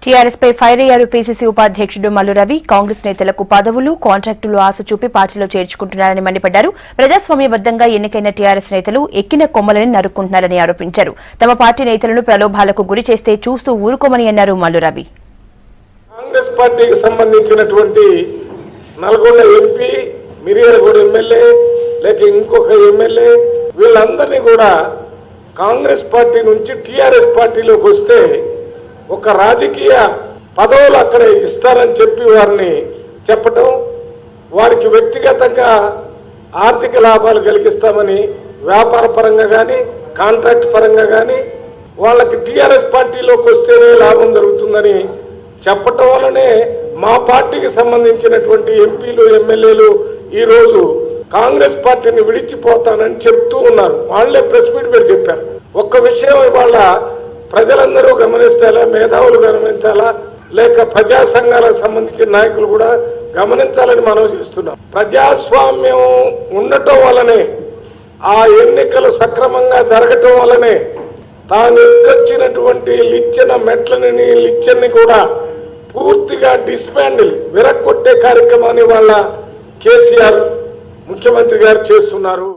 TRS పై fire అయ్యారు PCC ఉపాధ్యక్షుడు మల్లు రవి. కాంగ్రెస్ నేతలకు పదవులు, కాంట్రాక్టులు ఆశ చూపి పార్టీలో చేర్చుకుంటున్నారని మండిపడ్డారు. ప్రజాస్వామ్యబద్దంగా ఎన్నికైన టీఆర్ఎస్ నేతలు ఎక్కిన కొమ్మలని నరుక్కుంటున్నారని ఆరోపించారు. తమ పార్టీ నేతలను ప్రలోభాలకు గురి చేస్తే చూస్తూ ఊరుకోమని అన్నారు మల్లు రవి. కాంగ్రెస్ పార్టీకి సంబంధించినటువంటి నల్గొండ ఎంపీ, మిర్యాలగూడ ఎమ్మెల్యే, లేక ఇంకొక ఎమ్మెల్యే, వీళ్ళందరినీ కూడా కాంగ్రెస్ పార్టీ నుంచి టీఆర్ఎస్ పార్టీలోకి వస్తే ఒక రాజకీయ పదవులు అక్కడ ఇస్తారని చెప్పి వారిని చెప్పటం, వారికి వ్యక్తిగతంగా ఆర్థిక లాభాలు కలిగిస్తామని వ్యాపార పరంగా కానీ కాంట్రాక్ట్ పరంగా కానీ వాళ్ళకి టీఆర్ఎస్ పార్టీలోకి వస్తేనే లాభం జరుగుతుందని చెప్పటం వల్లనే మా పార్టీకి సంబంధించినటువంటి ఎంపీలు, ఎమ్మెల్యేలు ఈరోజు కాంగ్రెస్ పార్టీని విడిచిపోతానని చెప్తూ ఉన్నారు. వాళ్లే ప్రెస్ మీట్ పెట్టి చెప్పారు. ఒక్క విషయం ఇవాళ ప్రజలందరూ గమనించాలా, మేధావులు గమనించాలా, లేక ప్రజా సంఘాలకు సంబంధించిన నాయకులు కూడా గమనించాలని మనం చేస్తున్నాం. ప్రజాస్వామ్యం ఉండటం వల్లనే, ఆ ఎన్నికలు సక్రమంగా జరగటం వల్లనే తాను ఎదుర్కొచ్చినటువంటి లిచ్చన మెట్లని, లిచ్చన్ని కూడా పూర్తిగా డిస్మాండిల్, విరగొట్టే కార్యక్రమాన్ని వాళ్ళ కేసీఆర్ ముఖ్యమంత్రి గారు చేస్తున్నారు.